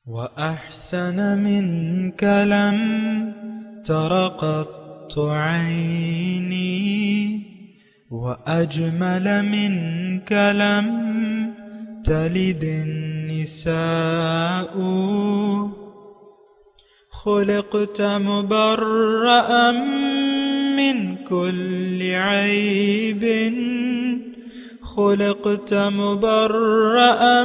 وأحسن منك لم تر قط عيني وأجمل منك لم تلد النساء خلقت مبرأ من كل عيب خلقت مبرأ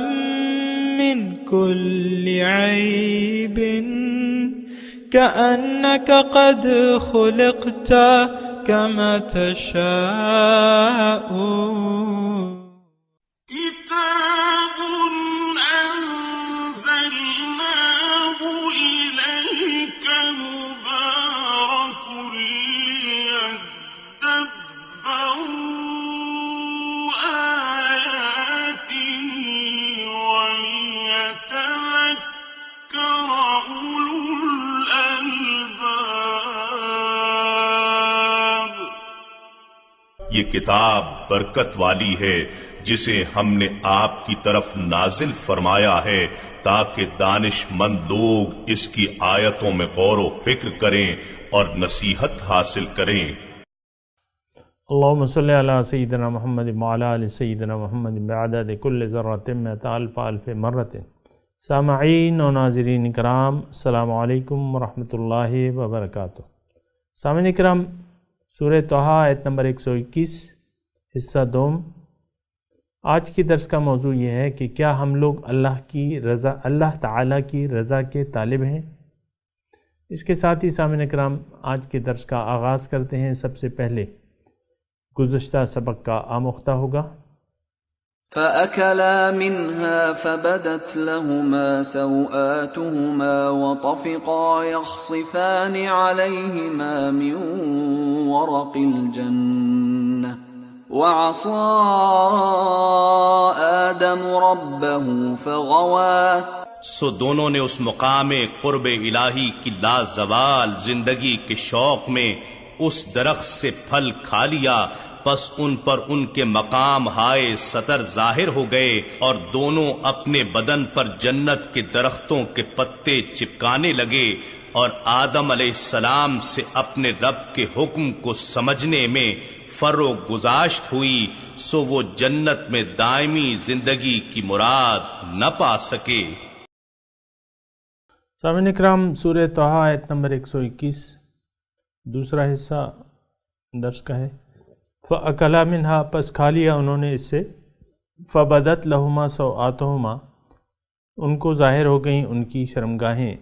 من كل عيب كأنك قد خلقت كما تشاء كتاب أنزلناه إليك مبارك ليدبروا آياته وليتذكر أولو الألباب. یہ کتاب برکت والی ہے جسے ہم نے آپ کی طرف نازل فرمایا ہے تاکہ دانش مند لوگ اس کی آیتوں میں غور و فکر کریں اور نصیحت حاصل کریں. اللہم صلی علی سیدنا محمد وعلی آل سیدنا محمد بعدد کل ذرۃ مئۃ الف الف مرۃ. سامعین و ناظرین کرام، السلام علیکم ورحمۃ اللہ وبرکاتہ. سامعین کرام، سورہ طٰہٰ آیت نمبر 121 حصہ دوم. آج کی درس کا موضوع یہ ہے کہ کیا ہم لوگ اللہ تعالیٰ کی رضا کے طالب ہیں؟ اس کے ساتھ ہی سامعین کرام آج کے درس کا آغاز کرتے ہیں. سب سے پہلے گزشتہ سبق کا آموختہ ہوگا. فَأَكَلَا مِنْهَا فَبَدَتْ لَهُمَا سَوْآتُهُمَا وَطَفِقَا يَخْصِفَانِ عَلَيْهِمَا مِنْ وَرَقِ الْجَنَّةِ وَعَصَى آدَمُ رَبَّهُ فَغَوَى. سو دونوں نے اس مقام قرب الہی کی لازوال زندگی کے شوق میں اس درخت سے پھل کھا لیا، پس ان پر ان کے مقام ہائے سطر ظاہر ہو گئے اور دونوں اپنے بدن پر جنت کے درختوں کے پتے چپکانے لگے، اور آدم علیہ السلام سے اپنے رب کے حکم کو سمجھنے میں فرو گزاشت ہوئی، سو وہ جنت میں دائمی زندگی کی مراد نہ پا سکے. سامعین اکرام، سورہ طٰہٰ آیت نمبر 121 دوسرا حصہ درس کا ہے. فَأَكَلَا مِنْهَا، پس کھا لیا انہوں نے اس سے. فَبَدَتْ لَهُمَا سَوْآتُهُمَا، ان کو ظاہر ہو گئیں ان کی شرمگاہیں.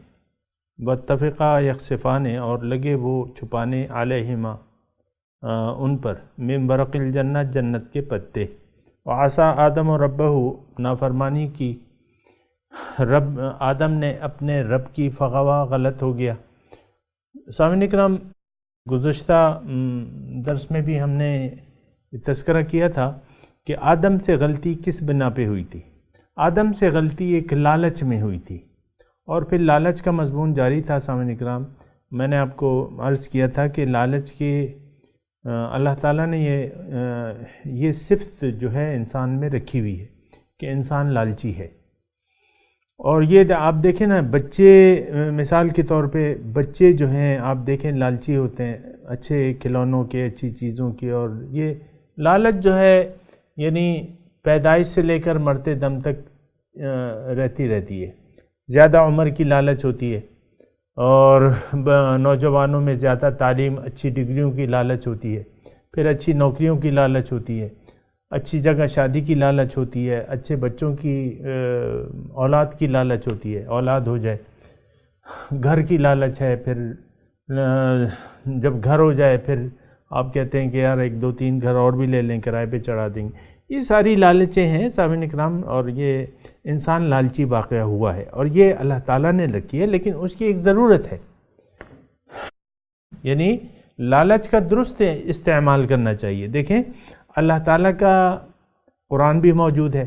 وَاتَّفِقَا يَخْصِفَانِ، اور لگے وہ چھپانے عَلَيْهِمَا ان پر مِن وَرَقِ الْجَنَّةِ جنت کے پتے. وَعَصَىٰ آدَمُ رَبَّهُ، نافرمانی کی آدم نے اپنے رب کی. فغوا، غلط ہو گیا. سامعین اکرام، گزشتہ درس میں بھی ہم نے تذکرہ کیا تھا کہ آدم سے غلطی کس بنا پہ ہوئی تھی. آدم سے غلطی ایک لالچ میں ہوئی تھی، اور پھر لالچ کا مضمون جاری تھا. سامعین اکرام، میں نے آپ کو عرض کیا تھا کہ لالچ کے اللہ تعالیٰ نے یہ صفت جو ہے انسان میں رکھی ہوئی ہے کہ انسان لالچی ہے. اور یہ آپ دیکھیں نا، بچے مثال کے طور پہ بچے جو ہیں آپ دیکھیں لالچی ہوتے ہیں اچھے کھلونوں کے، اچھی چیزوں کے. اور یہ لالچ جو ہے یعنی پیدائش سے لے کر مرتے دم تک رہتی ہے. زیادہ عمر کی لالچ ہوتی ہے، اور نوجوانوں میں زیادہ تعلیم، اچھی ڈگریوں کی لالچ ہوتی ہے. پھر اچھی نوکریوں کی لالچ ہوتی ہے، اچھی جگہ شادی کی لالچ ہوتی ہے، اچھے بچوں کی اولاد کی لالچ ہوتی ہے، اولاد ہو جائے. گھر کی لالچ ہے، پھر جب گھر ہو جائے پھر آپ کہتے ہیں کہ یار 1 2 3 گھر اور بھی لے لیں، کرائے پہ چڑھا دیں گے. یہ ساری لالچیں ہیں سامعین اکرام، اور یہ انسان لالچی واقعہ ہوا ہے، اور یہ اللہ تعالیٰ نے رکھی ہے، لیکن اس کی ایک ضرورت ہے. یعنی لالچ کا درست استعمال کرنا چاہیے. دیکھیں اللہ تعالیٰ کا قرآن بھی موجود ہے،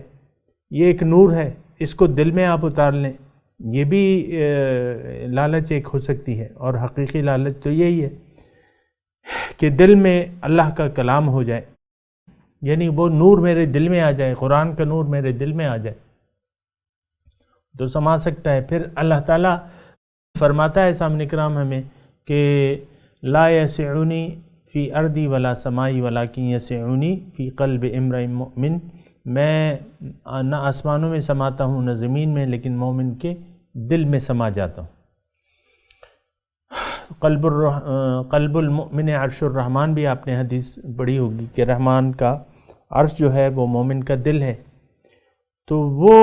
یہ ایک نور ہے، اس کو دل میں آپ اتار لیں، یہ بھی لالچ ایک ہو سکتی ہے. اور حقیقی لالچ تو یہی ہے کہ دل میں اللہ کا کلام ہو جائے، یعنی وہ نور میرے دل میں آ جائے، قرآن کا نور میرے دل میں آ جائے. تو سما سکتا ہے۔ پھر اللہ تعالیٰ فرماتا ہے سامنے کرام ہمیں کہ لا یسعنی فی ارضی ولا سمائی ولیکن یسعنی فی قلب امرئ مؤمن، میں نہ آسمانوں میں سماتا ہوں نہ زمین میں، لیکن مومن کے دل میں سما جاتا ہوں۔ قلب المؤمن عرش الرحمن بھی آپ نے حدیث پڑھی ہوگی کہ رحمان کا عرش جو ہے وہ مومن کا دل ہے۔ تو وہ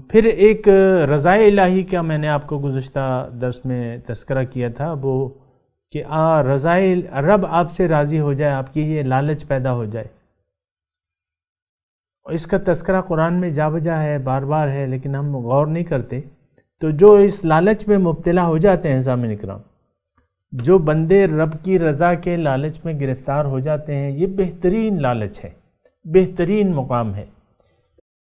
پھر ایک رضا الہی کا میں نے آپ کو گزشتہ درس میں تذکرہ کیا تھا، وہ کہ رضا رب آپ سے راضی ہو جائے، آپ کی یہ لالچ پیدا ہو جائے۔ اور اس کا تذکرہ قرآن میں جا بجا ہے، بار بار ہے، لیکن ہم غور نہیں کرتے۔ تو جو اس لالچ میں مبتلا ہو جاتے ہیں سامعین کرام، جو بندے رب کی رضا کے لالچ میں گرفتار ہو جاتے ہیں، یہ بہترین لالچ ہے، بہترین مقام ہے،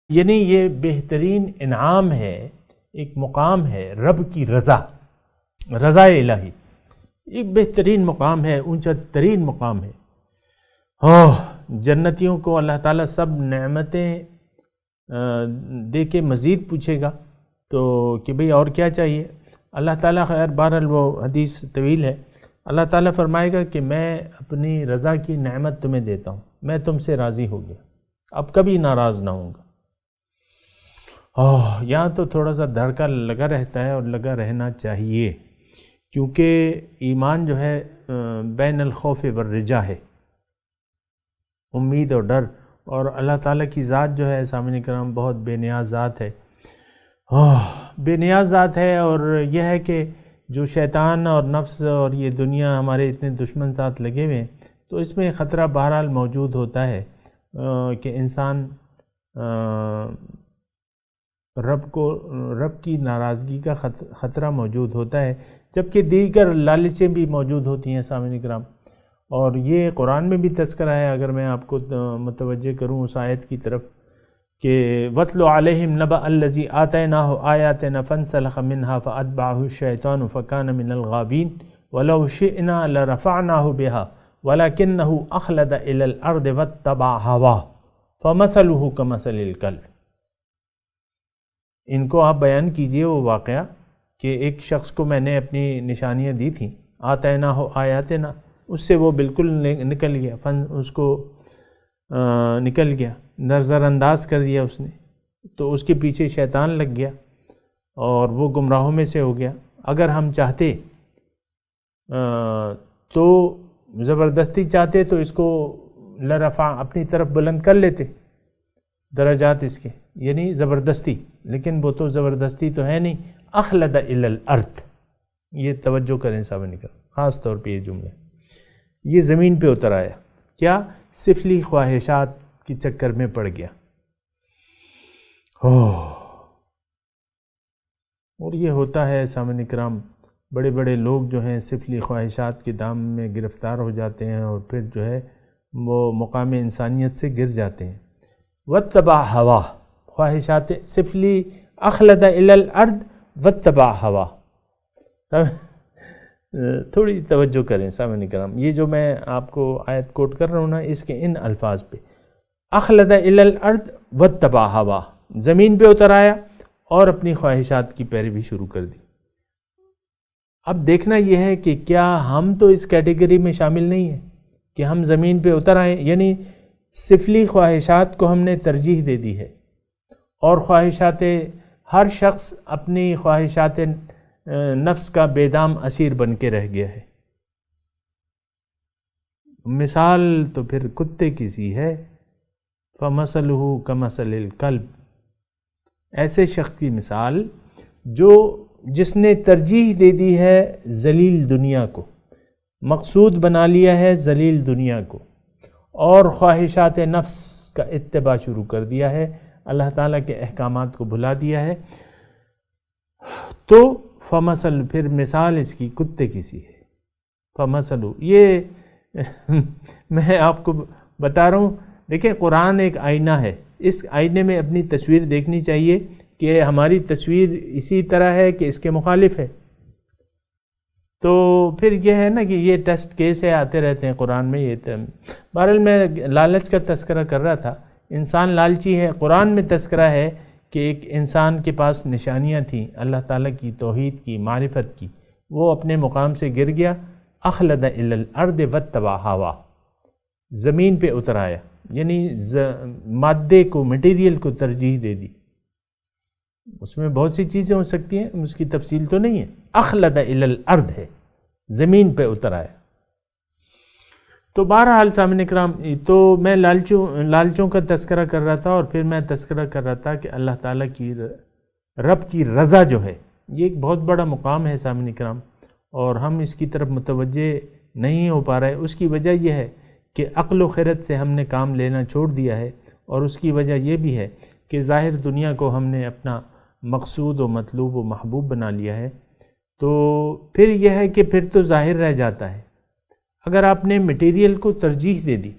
یعنی یہ بہترین انعام ہے، ایک مقام ہے رب کی رضا، رضا الہی، ایک بہترین مقام ہے، اونچا ترین مقام ہے۔ جنتیوں کو اللہ تعالیٰ سب نعمتیں دے کے مزید پوچھے گا تو کہ بھئی اور کیا چاہیے؟ اللہ تعالیٰ، خیر بہرحال وہ حدیث طویل ہے، اللہ تعالیٰ فرمائے گا کہ میں اپنی رضا کی نعمت تمہیں دیتا ہوں، میں تم سے راضی ہو گیا، اب کبھی ناراض نہ ہوں گا۔ یہاں تو تھوڑا سا دھڑکا لگا رہتا ہے اور لگا رہنا چاہیے، کیونکہ ایمان جو ہے بین الخوف والرجا ہے، امید اور ڈر، اور اللہ تعالیٰ کی ذات جو ہے سامعین کرام بہت بے نیاز ذات ہے، بے نیاز ذات ہے۔ اور یہ ہے کہ جو شیطان اور نفس اور یہ دنیا ہمارے اتنے دشمن ساتھ لگے ہوئے ہیں، تو اس میں خطرہ بہرحال موجود ہوتا ہے کہ انسان رب کی ناراضگی کا خطرہ موجود ہوتا ہے، جبکہ دیگر لالچیں بھی موجود ہوتی ہیں سامعین کرام۔ اور یہ قرآن میں بھی تذکرہ ہے، اگر میں آپ کو متوجہ کروں اس آیت کی طرف کہ وَاتْلُ عَلَيْهِمْ نَبَأَ الَّذِي آتَيْنَاهُ آيَاتِنَا فَانْسَلَخَ مِنْهَا فَأَتْبَعَهُ الشَّيْطَانُ فَكَانَ مِنَ الْغَاوِينَ وَلَوْ شِئْنَا لَرَفَعْنَاهُ بِهَا وَلَكِنَّهُ أَخْلَدَ إِلَى الْأَرْضِ وَاتَّبَعَ هَوَاهُ فَمَثَلُهُ كَمَثَلِ الْكَلْبِ۔ ان کو آپ بیان کیجئے وہ واقعہ کہ ایک شخص کو میں نے اپنی نشانیاں دی تھیں، آتَيْنَاهُ آيَاتِنَا، اس سے وہ بالکل نکل گیا، اس کو نکل گیا، نظر انداز کر دیا اس نے، تو اس کے پیچھے شیطان لگ گیا اور وہ گمراہوں میں سے ہو گیا۔ اگر ہم چاہتے تو زبردستی چاہتے تو اس کو لرفع اپنی طرف بلند کر لیتے درجات اس کے، یعنی زبردستی، لیکن وہ تو زبردستی تو ہے نہیں، اخلد الی الارض، یہ توجہ کریں سامنے کا، خاص طور پہ یہ جملہ، یہ زمین پہ اتر آیا، کیا؟ سفلی خواہشات کی چکر میں پڑ گیا۔ اور یہ ہوتا ہے سامعین کرام، بڑے بڑے لوگ جو ہیں سفلی خواہشات کے دام میں گرفتار ہو جاتے ہیں اور پھر جو ہے وہ مقام انسانیت سے گر جاتے ہیں۔ واتبع ہوا، خواہشات سفلی، اخلد الی الارض واتبع ہوا۔ تھوڑی توجہ کریں سامعین کرام، یہ جو میں آپ کو آیت کوٹ کر رہا ہوں نا، اس کے ان الفاظ پہ، اخلد الی الارض واتبع ہوا، زمین پہ اتر آیا اور اپنی خواہشات کی پیروی شروع کر دی۔ اب دیکھنا یہ ہے کہ کیا ہم تو اس کیٹیگری میں شامل نہیں ہیں کہ ہم زمین پہ اتر آئیں، یعنی سفلی خواہشات کو ہم نے ترجیح دے دی ہے، اور خواہشات، ہر شخص اپنی خواہشات نفس کا بے دام اسیر بن کے رہ گیا ہے۔ مثال تو پھر کتے کی سی ہے، فَمَثَلُهُ كَمَثَلِ الْكَلْبِ، ایسے شخص کی مثال جس نے ترجیح دے دی ہے ذلیل دنیا کو، مقصود بنا لیا ہے ذلیل دنیا کو، اور خواہشات نفس کا اتباع شروع کر دیا ہے، اللہ تعالیٰ کے احکامات کو بھلا دیا ہے، تو فمثل، پھر مثال اس کی کتے کی سی ہے۔ فمثل، یہ میں آپ کو بتا رہا ہوں، دیکھیں قرآن ایک آئینہ ہے، اس آئینے میں اپنی تصویر دیکھنی چاہیے کہ ہماری تصویر اسی طرح ہے کہ اس کے مخالف ہے۔ تو پھر یہ ہے نا کہ یہ ٹیسٹ کیس ہے، آتے رہتے ہیں قرآن میں۔ یہ بہرحال میں لالچ کا تذکرہ کر رہا تھا، انسان لالچی ہے، قرآن میں تذکرہ ہے کہ ایک انسان کے پاس نشانیاں تھیں اللہ تعالیٰ کی توحید کی معرفت کی، وہ اپنے مقام سے گر گیا، اخلد الی الارض واتبع ہوا، زمین پہ اتر آیا، یعنی مادے کو مٹیریل کو ترجیح دے دی۔ اس میں بہت سی چیزیں ہو سکتی ہیں، اس کی تفصیل تو نہیں ہے، اخلد الی الارض ہے، زمین پہ اتر آیا۔ تو بہرحال سامعین اکرام، تو میں لالچوں کا تذکرہ کر رہا تھا، اور پھر میں تذکرہ کر رہا تھا کہ اللہ تعالیٰ کی رب کی رضا جو ہے یہ ایک بہت بڑا مقام ہے سامعین اکرام، اور ہم اس کی طرف متوجہ نہیں ہو پا رہے۔ اس کی وجہ یہ ہے کہ عقل و خرد سے ہم نے کام لینا چھوڑ دیا ہے، اور اس کی وجہ یہ بھی ہے کہ ظاہر دنیا کو ہم نے اپنا مقصود و مطلوب و محبوب بنا لیا ہے۔ تو پھر یہ ہے کہ پھر تو ظاہر رہ جاتا ہے۔ اگر آپ نے مٹیریل کو ترجیح دے دی،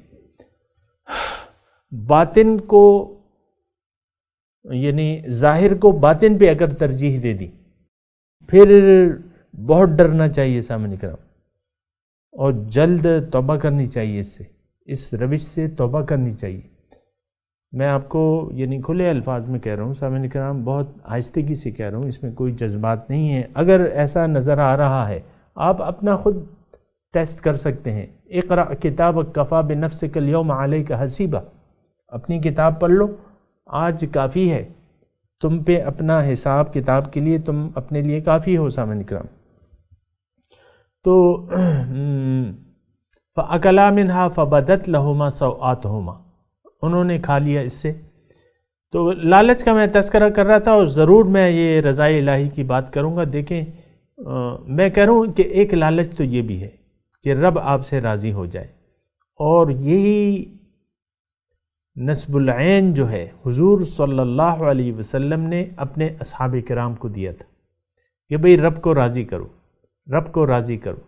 باطن کو یعنی ظاہر کو باطن پہ اگر ترجیح دے دی، پھر بہت ڈرنا چاہیے سامعین اکرام، اور جلد توبہ کرنی چاہیے، اس روش سے توبہ کرنی چاہیے۔ میں آپ کو یعنی کھلے الفاظ میں کہہ رہا ہوں سامعین اکرام، بہت آہستگی سے کہہ رہا ہوں، اس میں کوئی جذبات نہیں ہے۔ اگر ایسا نظر آ رہا ہے، آپ اپنا خود ٹیسٹ کر سکتے ہیں۔ اقرأ کتابک کفا بنفسک اليوم علیک حسیبا، اپنی کتاب پڑھ لو، آج کافی ہے تم پہ، اپنا حساب کتاب کے لیے تم اپنے لیے کافی ہو سامعین اکرام۔ تو فَأَكَلَا مِنْهَا فَبَدَتْ لَهُمَا سَوْآتُهُمَا، انہوں نے کھا لیا اس سے۔ تو لالچ کا میں تذکرہ کر رہا تھا، اور ضرور میں یہ رضا الہی کی بات کروں گا۔ دیکھیں میں کہہ رہا ہوں کہ ایک لالچ تو یہ بھی ہے کہ رب آپ سے راضی ہو جائے، اور یہی نصب العین جو ہے حضور صلی اللہ علیہ وسلم نے اپنے اصحاب کرام کو دیا تھا کہ بھئی رب کو راضی کرو، رب کو راضی کرو،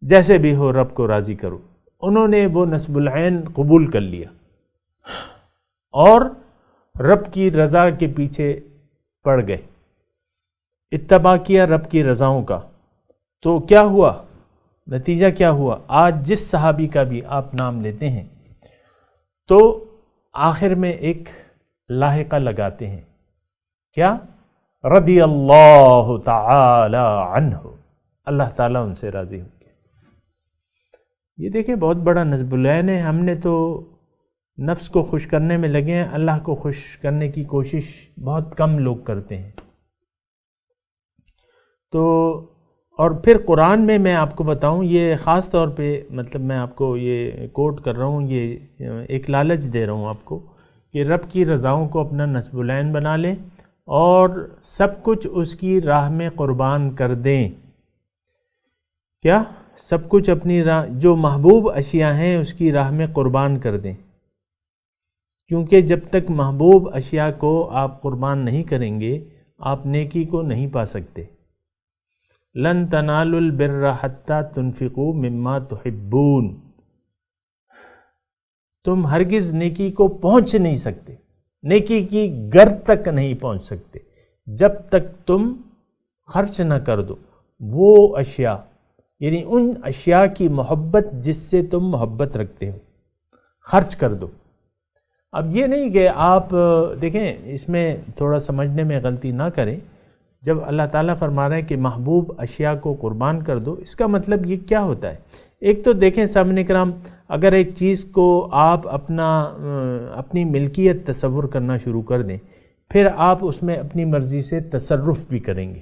جیسے بھی ہو رب کو راضی کرو۔ انہوں نے وہ نصب العین قبول کر لیا اور رب کی رضا کے پیچھے پڑ گئے، اتباع کیا رب کی رضاؤں کا۔ تو کیا ہوا؟ نتیجہ کیا ہوا؟ آج جس صحابی کا بھی آپ نام لیتے ہیں تو آخر میں ایک لاحقہ لگاتے ہیں، کیا؟ رضی اللہ تعالی عنہ، اللہ تعالیٰ ان سے راضی ہو گیا۔ یہ دیکھیں بہت بڑا نصب العین ہے۔ ہم نے تو نفس کو خوش کرنے میں لگے ہیں، اللہ کو خوش کرنے کی کوشش بہت کم لوگ کرتے ہیں۔ تو اور پھر قرآن میں آپ کو بتاؤں، یہ خاص طور پہ مطلب میں آپ کو یہ کوٹ کر رہا ہوں، یہ ایک لالچ دے رہا ہوں آپ کو کہ رب کی رضاؤں کو اپنا نصب العین بنا لیں اور سب کچھ اس کی راہ میں قربان کر دیں۔ کیا؟ سب کچھ اپنی راہ، جو محبوب اشیاء ہیں اس کی راہ میں قربان کر دیں، کیونکہ جب تک محبوب اشیاء کو آپ قربان نہیں کریں گے آپ نیکی کو نہیں پا سکتے۔ لن تنالوا البر حتى تنفقوا مما تحبون، تم ہرگز نیکی کو پہنچ نہیں سکتے، نیکی کی گرد تک نہیں پہنچ سکتے جب تک تم خرچ نہ کر دو وہ اشیاء، یعنی ان اشیاء کی محبت جس سے تم محبت رکھتے ہو، خرچ کر دو۔ اب یہ نہیں کہ آپ دیکھیں، اس میں تھوڑا سمجھنے میں غلطی نہ کریں۔ جب اللہ تعالیٰ فرما رہے ہیں کہ محبوب اشیاء کو قربان کر دو، اس کا مطلب یہ کیا ہوتا ہے؟ ایک تو دیکھیں سامعین کرام، اگر ایک چیز کو آپ اپنی ملکیت تصور کرنا شروع کر دیں، پھر آپ اس میں اپنی مرضی سے تصرف بھی کریں گے۔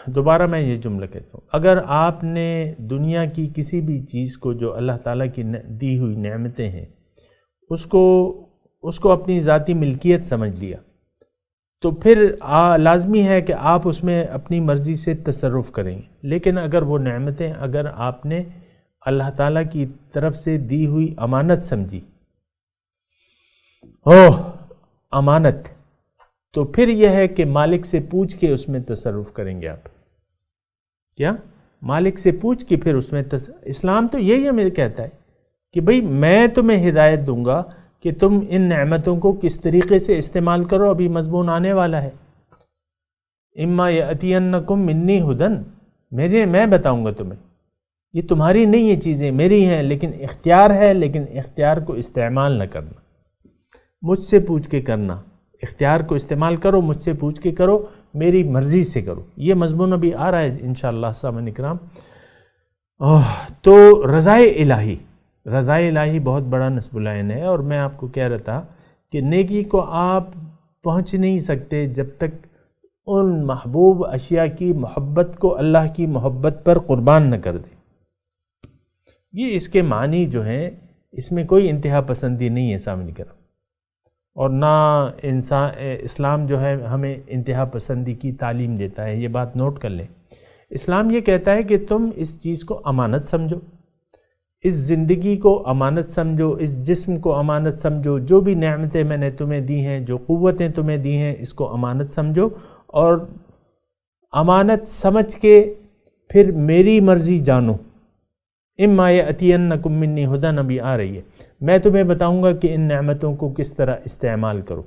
دوبارہ میں یہ جملہ کہتا ہوں، اگر آپ نے دنیا کی کسی بھی چیز کو جو اللہ تعالیٰ کی دی ہوئی نعمتیں ہیں اس کو اپنی ذاتی ملکیت سمجھ لیا، تو پھر لازمی ہے کہ آپ اس میں اپنی مرضی سے تصرف کریں گے۔ لیکن اگر وہ نعمتیں اگر آپ نے اللہ تعالیٰ کی طرف سے دی ہوئی امانت سمجھی، امانت، تو پھر یہ ہے کہ مالک سے پوچھ کے اس میں تصرف کریں گے آپ۔ کیا؟ مالک سے پوچھ کے پھر اس میں اسلام تو یہی ہمیں کہتا ہے کہ بھئی میں تمہیں ہدایت دوں گا کہ تم ان نعمتوں کو کس طریقے سے استعمال کرو۔ ابھی مضمون آنے والا ہے، اما یأتینکم منی ہدی، میں بتاؤں گا تمہیں، یہ تمہاری نہیں یہ چیزیں میری ہیں، لیکن اختیار ہے، لیکن اختیار کو استعمال نہ کرنا۔ مجھ سے پوچھ کے کرنا، اختیار کو استعمال کرو، مجھ سے پوچھ کے کرو، میری مرضی سے کرو. یہ مضمون ابھی آ رہا ہے انشاءاللہ سامعین اکرام. تو رضائے الہی بہت بڑا نصب العین ہے. اور میں آپ کو کہہ رہا تھا کہ نیکی کو آپ پہنچ نہیں سکتے جب تک ان محبوب اشیاء کی محبت کو اللہ کی محبت پر قربان نہ کر دیں. یہ اس کے معنی جو ہیں اس میں کوئی انتہا پسندی نہیں ہے سامنے کرام، اور نہ اسلام جو ہے ہمیں انتہا پسندی کی تعلیم دیتا ہے. یہ بات نوٹ کر لیں. اسلام یہ کہتا ہے کہ تم اس چیز کو امانت سمجھو، اس زندگی کو امانت سمجھو، اس جسم کو امانت سمجھو، جو بھی نعمتیں میں نے تمہیں دی ہیں، جو قوتیں تمہیں دی ہیں، اس کو امانت سمجھو، اور امانت سمجھ کے پھر میری مرضی جانو. اما یأتینکم منی ھدی نبی آ رہی ہے، میں تمہیں بتاؤں گا کہ ان نعمتوں کو کس طرح استعمال کرو.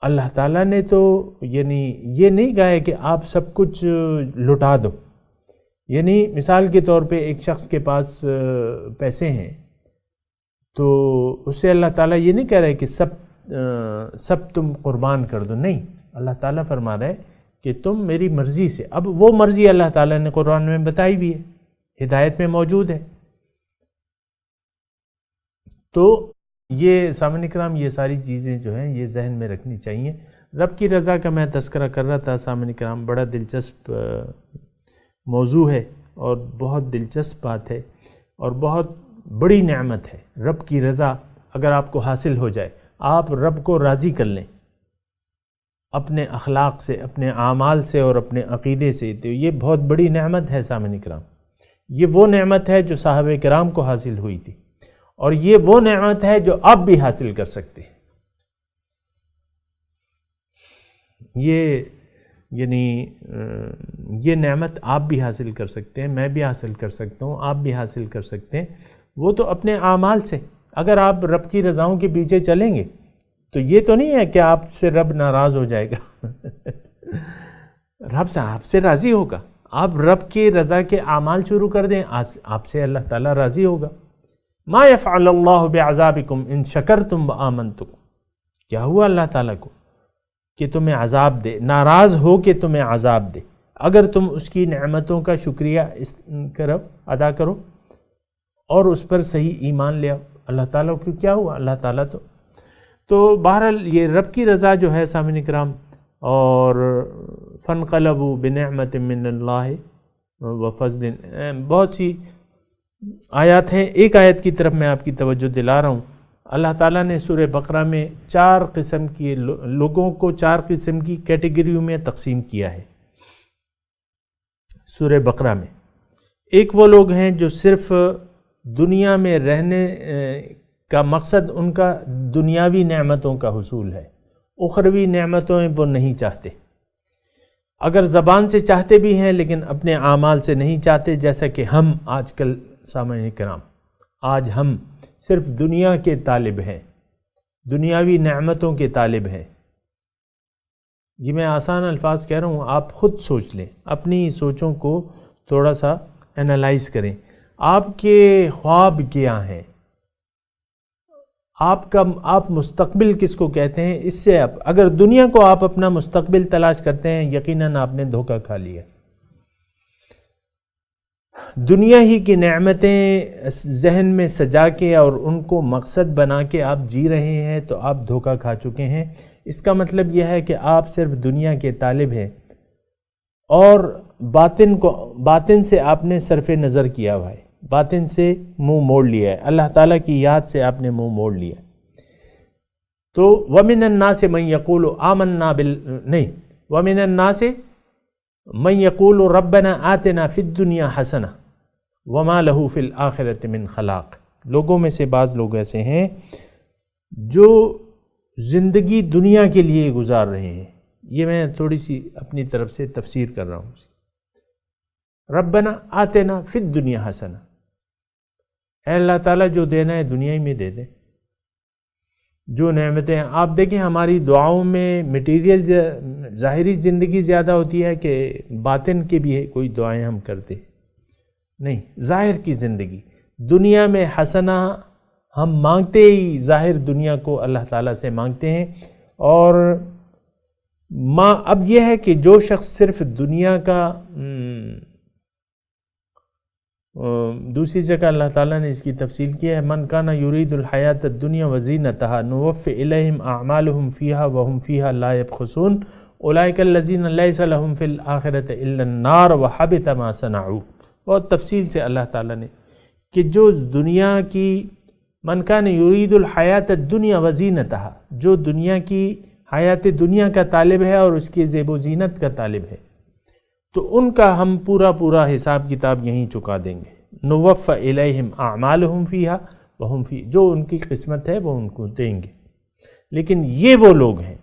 اللہ تعالیٰ نے تو یعنی یہ نہیں کہا ہے کہ آپ سب کچھ لٹا دو. یعنی مثال کے طور پہ ایک شخص کے پاس پیسے ہیں تو اس سے اللہ تعالیٰ یہ نہیں کہہ رہے کہ سب تم قربان کر دو. نہیں، اللہ تعالیٰ فرما رہا ہے کہ تم میری مرضی سے. اب وہ مرضی اللہ تعالیٰ نے قرآن میں بتائی بھی ہے، ہدایت میں موجود ہے. تو یہ سامعین کرام یہ ساری چیزیں جو ہیں یہ ذہن میں رکھنی چاہیے. رب کی رضا کا میں تذکرہ کر رہا تھا سامعین کرام، بڑا دلچسپ موضوع ہے اور بہت دلچسپ بات ہے اور بہت بڑی نعمت ہے. رب کی رضا اگر آپ کو حاصل ہو جائے، آپ رب کو راضی کر لیں اپنے اخلاق سے، اپنے اعمال سے اور اپنے عقیدے سے، تو یہ بہت بڑی نعمت ہے سامعین کرام. یہ وہ نعمت ہے جو صحابہ کرام کو حاصل ہوئی تھی، اور یہ وہ نعمت ہے جو آپ بھی حاصل کر سکتے ہیں. یہ نعمت آپ بھی حاصل کر سکتے ہیں، میں بھی حاصل کر سکتا ہوں، آپ بھی حاصل کر سکتے ہیں. وہ تو اپنے اعمال سے. اگر آپ رب کی رضاؤں کے پیچھے چلیں گے تو یہ تو نہیں ہے کہ آپ سے رب ناراض ہو جائے گا. رب آپ سے راضی ہوگا. آپ رب کی رضا کے اعمال شروع کر دیں، آپ سے اللہ تعالیٰ راضی ہوگا. ما یفعل اللہ بعذابکم ان شکرتم وآمنتم. کیا ہوا اللہ تعالیٰ کو کہ تمہیں عذاب دے، ناراض ہو کہ تمہیں عذاب دے، اگر تم اس کی نعمتوں کا شکریہ ادا کرو اور اس پر صحیح ایمان لے آؤ. اللہ تعالیٰ کو کیا ہوا؟ اللہ تعالیٰ تو بہرحال یہ رب کی رضا جو ہے سامعین کرام، اور فانقلبوا بنعمت من اللہ وفضل، بہت سی آیات ہیں. ایک آیت کی طرف میں آپ کی توجہ دلا رہا ہوں. اللہ تعالیٰ نے سورہ بقرہ میں 4 قسم کے لوگوں کو 4 قسم کی کیٹیگریوں میں تقسیم کیا ہے. سورہ بقرہ میں ایک وہ لوگ ہیں جو صرف دنیا میں رہنے کا مقصد ان کا دنیاوی نعمتوں کا حصول ہے، اخروی نعمتوں وہ نہیں چاہتے. اگر زبان سے چاہتے بھی ہیں لیکن اپنے اعمال سے نہیں چاہتے، جیسا کہ ہم آج کل سامعین کرام، آج ہم صرف دنیا کے طالب ہیں، دنیاوی نعمتوں کے طالب ہیں. یہ میں آسان الفاظ کہہ رہا ہوں، آپ خود سوچ لیں، اپنی سوچوں کو تھوڑا سا انالائز کریں. آپ کے خواب کیا ہیں؟ آپ مستقبل کس کو کہتے ہیں؟ اس سے اگر دنیا کو آپ اپنا مستقبل تلاش کرتے ہیں، یقیناً آپ نے دھوکہ کھا لیا. دنیا ہی کی نعمتیں ذہن میں سجا کے اور ان کو مقصد بنا کے آپ جی رہے ہیں تو آپ دھوکہ کھا چکے ہیں. اس کا مطلب یہ ہے کہ آپ صرف دنیا کے طالب ہیں اور باطن سے آپ نے صرف نظر کیا ہوا ہے، باطن سے منہ موڑ لیا ہے، اللہ تعالیٰ کی یاد سے آپ نے منہ موڑ لیا. تو وَمِنَ النَّاسِ مَن يَقُولُ آمَنَّا وَمِنَ النَّاسِ مَن يَقُولُ رَبَّنَا آتِنَا فِي الدُّنْيَا حَسَنَةً وَمَا لَهُ فِي الْآخِرَةِ مِنْ خَلَاقٍ. لوگوں میں سے بعض لوگ ایسے ہیں جو زندگی دنیا کے لیے گزار رہے ہیں. یہ میں تھوڑی سی اپنی طرف سے تفسیر کر رہا ہوں. ربنا آتنا فی الدنیا حسنہ، اے اللہ تعالیٰ جو دینا ہے دنیا ہی میں دے دے. جو نعمتیں آپ دیکھیں ہماری دعاؤں میں میٹیریل ظاہری زندگی زیادہ ہوتی ہے کہ باطن کے بھی کوئی دعائیں ہم کرتے نہیں. ظاہر کی زندگی دنیا میں حسنہ ہم مانگتے ہی ظاہر دنیا کو اللہ تعالیٰ سے مانگتے ہیں. اور اب یہ ہے کہ جو شخص صرف دنیا کا دوسری جگہ اللہ تعالیٰ نے اس کی تفصیل کی ہے، من کان یرید الحیات الدنیا وزینتہا نوفی الیہم اعمالہم فیہا وہم فیہا لا یبخسون اولئک الذین لیس لہم فی الآخرۃ الا النار وحبط ما صنعوا. بہت تفصیل سے اللہ تعالیٰ نے کہ جو دنیا کی من کان یرید الحیات الدنیا وزینتہا، جو دنیا کی حیات دنیا کا طالب ہے اور اس کی زیب و زینت کا طالب ہے، تو ان کا ہم پورا حساب کتاب یہیں چکا دیں گے. نوف الیہم اعمالہم فیہا وہم فی، جو ان کی قسمت ہے وہ ان کو دیں گے. لیکن یہ وہ لوگ ہیں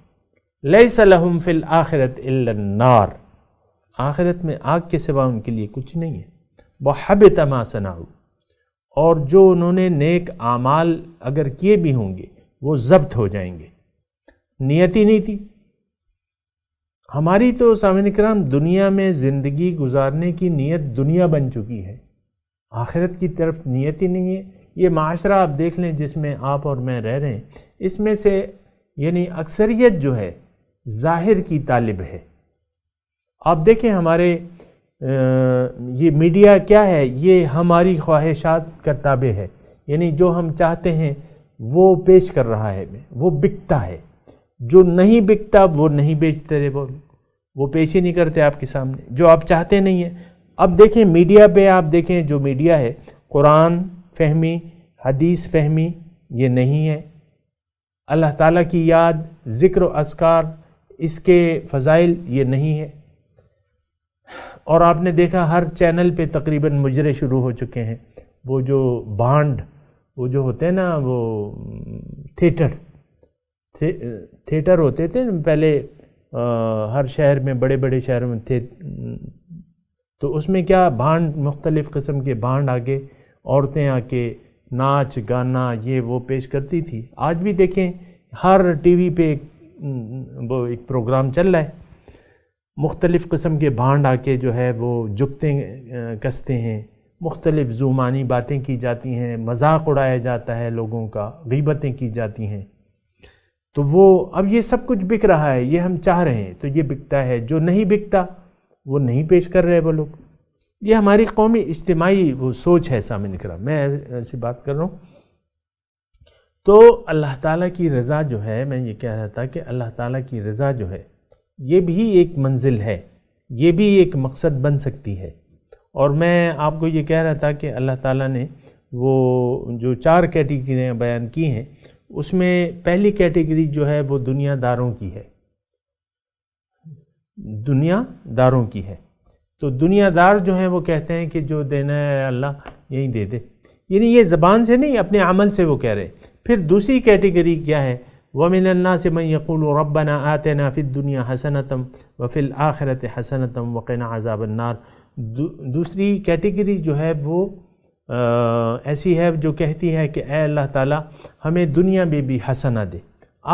لیس لہم فی الآخرۃ الا النار، آخرت میں آگ کے سوا ان کے لیے کچھ نہیں ہے. وحبط ما صنعوا، اور جو انہوں نے نیک اعمال اگر کیے بھی ہوں گے وہ ضبط ہو جائیں گے. نیت ہی نہیں تھی ہماری. تو سامعین کرام دنیا میں زندگی گزارنے کی نیت دنیا بن چکی ہے، آخرت کی طرف نیت ہی نہیں ہے. یہ معاشرہ آپ دیکھ لیں جس میں آپ اور میں رہ رہے ہیں، اس میں سے یعنی اکثریت جو ہے ظاہر کی طالب ہے. آپ دیکھیں ہمارے یہ میڈیا کیا ہے، یہ ہماری خواہشات کا تابع ہے. یعنی جو ہم چاہتے ہیں وہ پیش کر رہا ہے، وہ بکتا ہے. جو نہیں بکتا وہ نہیں بیچتے رہے، وہ پیش ہی نہیں کرتے آپ کے سامنے. جو آپ چاہتے نہیں ہیں، اب دیکھیں میڈیا پہ، آپ دیکھیں جو میڈیا ہے، قرآن فہمی، حدیث فہمی یہ نہیں ہے. اللہ تعالیٰ کی یاد، ذکر و اذکار، اس کے فضائل یہ نہیں ہے. اور آپ نے دیکھا ہر چینل پہ تقریباً مجرے شروع ہو چکے ہیں. وہ جو بانڈ، وہ جو ہوتے ہیں نا، وہ تھیٹر ہوتے تھے پہلے ہر شہر میں، بڑے بڑے شہروں میں تھے، تو اس میں کیا بانڈ، مختلف قسم کے بانڈ آگے، عورتیں آ کے ناچ گانا یہ وہ پیش کرتی تھی. آج بھی دیکھیں ہر ٹی وی پہ وہ ایک پروگرام چل رہا ہے، مختلف قسم کے بانڈ آ کے جو ہے وہ جگتیں کستے ہیں، مختلف زومانی باتیں کی جاتی ہیں، مذاق اڑایا جاتا ہے لوگوں کا، غیبتیں کی جاتی ہیں. تو وہ اب یہ سب کچھ بک رہا ہے، یہ ہم چاہ رہے ہیں تو یہ بکتا ہے. جو نہیں بکتا وہ نہیں پیش کر رہے وہ لوگ. یہ ہماری قومی اجتماعی وہ سوچ ہے. سامعین کرام میں ایسی بات کر رہا ہوں. تو اللہ تعالیٰ کی رضا جو ہے، میں یہ کہہ رہا تھا کہ اللہ تعالیٰ کی رضا جو ہے یہ بھی ایک منزل ہے، یہ بھی ایک مقصد بن سکتی ہے. اور میں آپ کو یہ کہہ رہا تھا کہ اللہ تعالیٰ نے وہ جو 4 کیٹیگریاں بیان کی ہیں، اس میں پہلی کیٹیگری جو ہے وہ دنیا داروں کی ہے، دنیا داروں کی ہے. تو دنیا دار جو ہیں وہ کہتے ہیں کہ جو دینا ہے اللہ یہی دے دے، یعنی یہ زبان سے نہیں، اپنے عمل سے وہ کہہ رہے. پھر دوسری کیٹیگری کیا ہے؟ وَمِنَ النَّاسِ مَن يَقُولُ رَبَّنَا آتِنَا فِي الدُّنْيَا حَسَنَةً وَفِي الْآخِرَةِ حَسَنَةً وَقِنَا عَذَابَ النَّارِ. دوسری کیٹیگری جو ہے وہ ایسی ہے جو کہتی ہے کہ اے اللہ تعالیٰ ہمیں دنیا میں بھی حسنہ دے،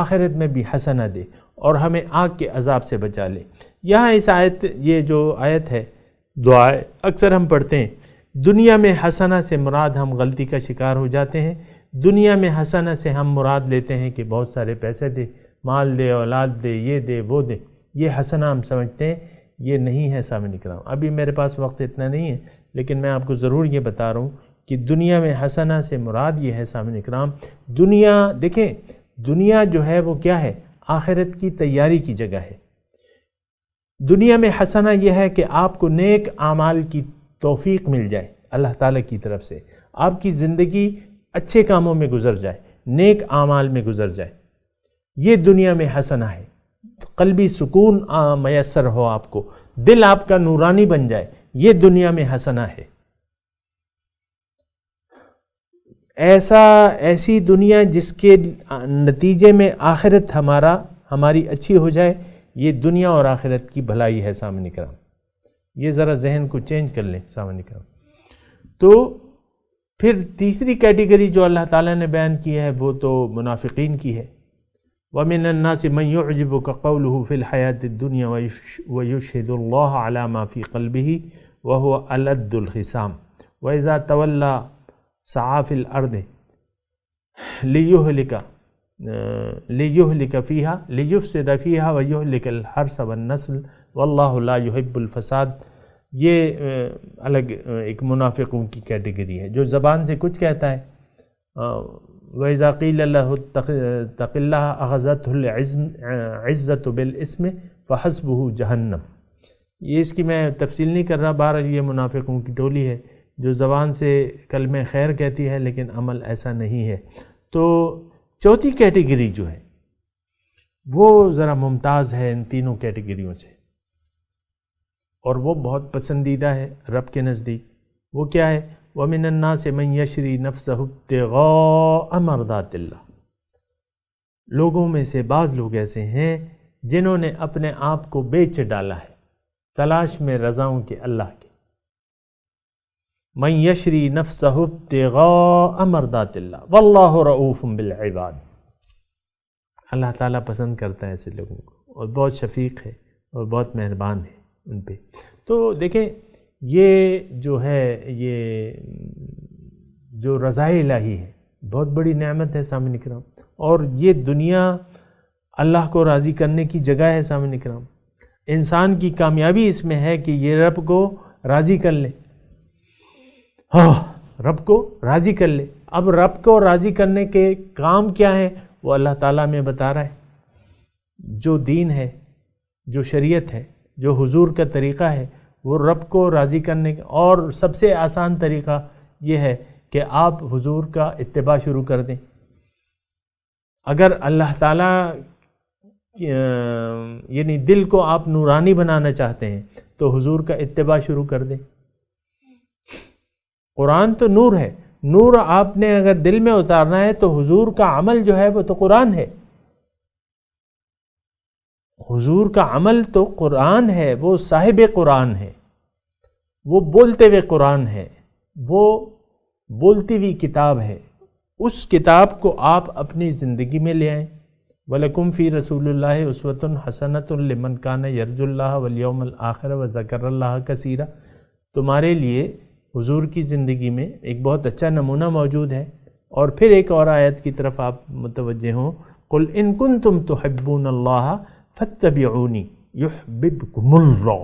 آخرت میں بھی حسنہ دے، اور ہمیں آگ کے عذاب سے بچا لے. یہاں اس آیت، یہ جو آیت ہے دعا اکثر ہم پڑھتے ہیں، دنیا میں حسنہ سے مراد ہم غلطی کا شکار ہو جاتے ہیں. دنیا میں حسنہ سے ہم مراد لیتے ہیں کہ بہت سارے پیسے دے، مال دے، اولاد دے، یہ دے، وہ دے، یہ حسنہ ہم سمجھتے ہیں. یہ نہیں ہے سامعین کرام. ابھی میرے پاس وقت اتنا نہیں ہے، لیکن میں آپ کو ضرور یہ بتا رہا ہوں کہ دنیا میں حسنہ سے مراد یہ ہے سامعین کرام. دنیا دیکھیں، دنیا جو ہے وہ کیا ہے؟ آخرت کی تیاری کی جگہ ہے. دنیا میں حسنہ یہ ہے کہ آپ کو نیک اعمال کی توفیق مل جائے اللہ تعالیٰ کی طرف سے، آپ کی زندگی اچھے کاموں میں گزر جائے، نیک اعمال میں گزر جائے. یہ دنیا میں حسنہ ہے. قلبی سکون میسر ہو آپ کو، دل آپ کا نورانی بن جائے، یہ دنیا میں حسنہ ہے. ایسی دنیا جس کے نتیجے میں آخرت ہماری اچھی ہو جائے، یہ دنیا اور آخرت کی بھلائی ہے سامعین کرام. یہ ذرا ذہن کو چینج کر لیں سامعین کرام. تو پھر تیسری کیٹیگری جو اللہ تعالیٰ نے بیان کی ہے وہ تو منافقین کی ہے. وَمِنَ النَّاسِ مَن يُعْجِبُكَ قَوْلُهُ فِي الْحَيَاةِ الدُّنْيَا وَيُشْهِدُ اللَّهَ عَلَى مَا فِي قَلْبِهِ وَهُوَ أَلَدُّ الْخِصَامِ وَإِذَا تَوَلَّى سَعَى فِي الْأَرْضِ لیہلک فیہا لیفسد فیہا ویہلک الحرث والنسل واللہ لا یحب الفساد. یہ الگ ایک منافقوں کی کیٹیگری ہے جو زبان سے کچھ کہتا ہے. وَإِذَا قِيلَ لَهُ اتَّقِ اللَّهَ أَخَذَتْهُ الْعِزَّةُ بِالْإِثْمِ فَحَسْبُهُ جَهَنَّمُ. یہ اس کی میں تفصیل نہیں کر رہا، بہرحال یہ منافقوں کی ٹولی ہے جو زبان سے کلمہ خیر کہتی ہے لیکن عمل ایسا نہیں ہے. تو چوتھی کیٹیگری جو ہے وہ ذرا ممتاز ہے ان تینوں کیٹیگریوں سے، اور وہ بہت پسندیدہ ہے رب کے نزدیک. وہ کیا ہے؟ وَمِنَ النَّاسِ مَن يَشْرِي نَفْسَهُ ابْتِغَاءَ مَرْضَاتِ اللَّهِ. لوگوں میں سے بعض لوگ ایسے ہیں جنہوں نے اپنے آپ کو بیچ ڈالا ہے تلاش میں رضاؤں کے اللہ کے. مَن يَشْرِي نَفْسَهُ ابْتِغَاءَ مَرْضَاتِ اللَّهِ وَاللَّهُ رَءُوفٌ بِالْعِبَادِ. اللہ تعالیٰ پسند کرتا ہے ایسے لوگوں کو اور بہت شفیق ہے اور بہت مہربان ہے ان پہ. تو دیکھیں یہ جو ہے یہ جو رضا الہی ہے بہت بڑی نعمت ہے سامعین کرام، اور یہ دنیا اللہ کو راضی کرنے کی جگہ ہے سامعین کرام. انسان کی کامیابی اس میں ہے کہ یہ رب کو راضی کر لے. رب کو راضی کر لے. اب رب کو راضی کرنے کے کام کیا ہیں وہ اللہ تعالیٰ میں بتا رہا ہے. جو دین ہے، جو شریعت ہے، جو حضور کا طریقہ ہے وہ رب کو راضی کرنے کا، اور سب سے آسان طریقہ یہ ہے کہ آپ حضور کا اتباع شروع کر دیں. اگر اللہ تعالیٰ یعنی دل کو آپ نورانی بنانا چاہتے ہیں تو حضور کا اتباع شروع کر دیں. قرآن تو نور ہے، نور آپ نے اگر دل میں اتارنا ہے تو حضور کا عمل جو ہے وہ تو قرآن ہے. حضور کا عمل تو قرآن ہے، وہ صاحب قرآن ہے، وہ بولتے ہوئے قرآن ہے، وہ بولتی ہوئی کتاب ہے. اس کتاب کو آپ اپنی زندگی میں لے آئیں. وَلَكُمْ فِي رَسُولِ اللَّهِ أُسْوَةٌ حَسَنَةٌ لِمَنْ كَانَ يَرْجُو اللَّهَ وَالْيَوْمَ الْآخِرَ وَذَكَرَ اللَّهَ كَثِيرًا. تمہارے لیے حضور کی زندگی میں ایک بہت اچھا نمونہ موجود ہے. اور پھر ایک اور آیت کی طرف آپ متوجہ ہوں، قُلْ إِن كُنتُمْ تُحِبُّونَ اللَّهَ فَاتَّبِعُونِي يُحْبِبْكُمُ اللَّهُ.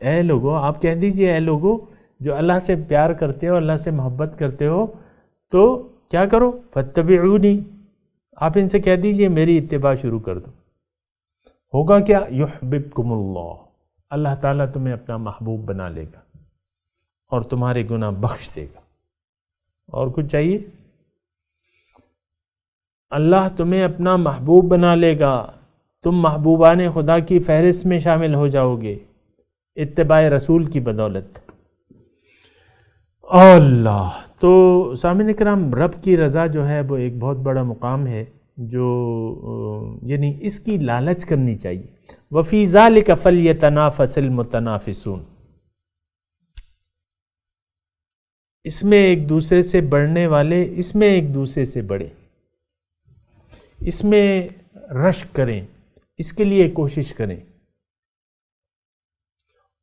اے لوگو، آپ کہہ دیجئے اے لوگو جو اللہ سے پیار کرتے ہو، اللہ سے محبت کرتے ہو، تو کیا کرو؟ فَاتَّبِعُونِي. آپ ان سے کہہ دیجئے میری اتباع شروع کر دو. ہوگا کیا؟ يُحْبِبْكُمُ اللَّهُ. اللہ تعالیٰ تمہیں اپنا محبوب بنا لے گا اور تمہارے گناہ بخش دے گا. اور کچھ چاہیے؟ اللہ تمہیں اپنا محبوب بنا لے گا، تم محبوبان خدا کی فہرست میں شامل ہو جاؤ گے اتباع رسول کی بدولت. اللہ تو سامعین کرام، رب کی رضا جو ہے وہ ایک بہت بڑا مقام ہے جو یعنی اس کی لالچ کرنی چاہیے. وَفِي ذَلِكَ فَلْيَتَنَافَسِ الْمُتَنَافِسُونَ. اس میں ایک دوسرے سے بڑھنے والے اس میں ایک دوسرے سے بڑھیں، اس میں رشک کریں، اس کے لیے کوشش کریں.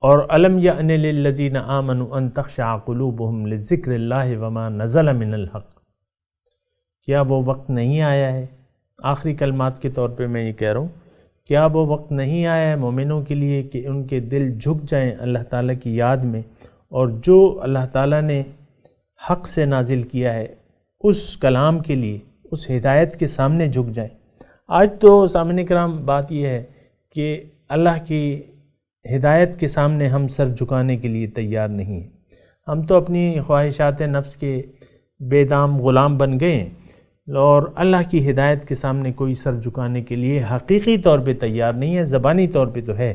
اور أَلَمْ يَأْنِ لِلَّذِينَ آمَنُوا أَن تَخْشَعَ قُلُوبُهُمْ لِذِكْرِ اللَّهِ وَمَا نَزَلَ مِنَ الْحَقِّ. کیا وہ وقت نہیں آیا ہے؟ آخری کلمات کے طور پہ میں یہ کہہ رہا ہوں، کیا وہ وقت نہیں آیا ہے مومنوں کے لیے کہ ان کے دل جھک جائیں اللہ تعالیٰ کی یاد میں، اور جو اللہ تعالیٰ نے حق سے نازل کیا ہے اس کلام کے لیے، اس ہدایت کے سامنے جھک جائیں. آج تو سامعین کرام بات یہ ہے کہ اللہ کی ہدایت کے سامنے ہم سر جھکانے کے لیے تیار نہیں ہیں. ہم تو اپنی خواہشات نفس کے بے دام غلام بن گئے ہیں، اور اللہ کی ہدایت کے سامنے کوئی سر جھکانے کے لیے حقیقی طور پہ تیار نہیں ہے. زبانی طور پہ تو ہے،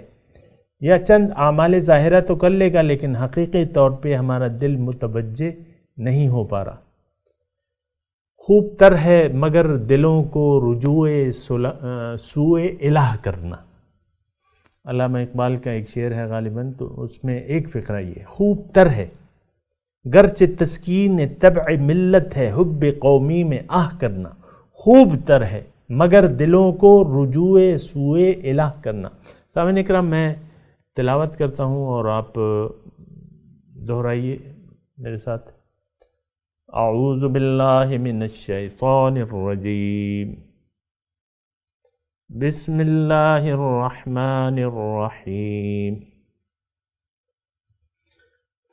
یا چند اعمال ظاہرہ تو کر لے گا، لیکن حقیقی طور پہ ہمارا دل متوجہ نہیں ہو پا رہا. خوب تر ہے مگر دلوں کو رجوع سوئے الہ کرنا. علامہ اقبال کا ایک شعر ہے غالباً، تو اس میں ایک فقرہ یہ خوب تر ہے گرچہ تسکین طبع ملت ہے حب قومی میں آہ کرنا. خوب تر ہے مگر دلوں کو رجوع سوئے الہ کرنا. سامعین اکرام، میں تلاوت کرتا ہوں اور آپ دہرائیے میرے ساتھ. اعوذ باللہ من الشیطان الرجیم بسم اللہ الرحمن الرحیم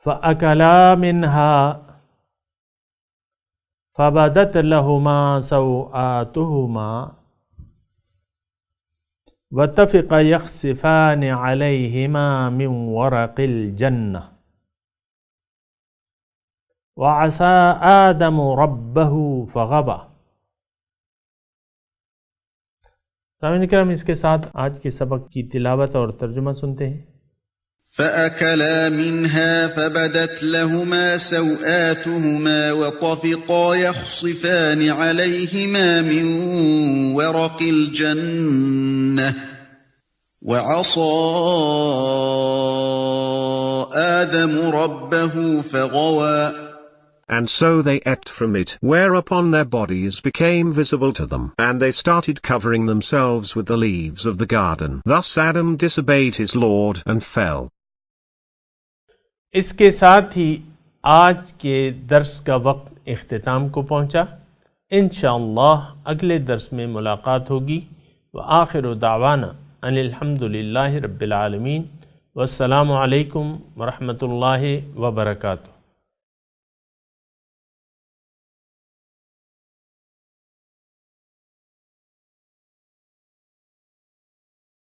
فأکلا منها فبدت لهما سوآتهما وطفقا يخصفان عليهما من ورق الجنة وعصى آدم ربه فغوى۔ سامعین کرام، اس کے ساتھ آج کے سبق کی تلاوت اور ترجمہ سنتے ہیں۔ فأكلا منها فبدت لهما سوآتهما وطفقا يخصفان عليهما من ورق الجنة وعصى آدم ربه فغوى۔ And so they ate from it, whereupon their bodies became visible to them, and they started covering themselves with the leaves of the garden. Thus Adam disobeyed his Lord and fell. اس کے ساتھ ہی آج کے درس کا وقت اختتام کو پہنچا۔ انشاءاللہ اگلے درس میں ملاقات ہوگی۔ وآخر دعوانا ان الحمدللہ رب العالمین، والسلام علیکم ورحمۃ اللہ وبرکاتہ۔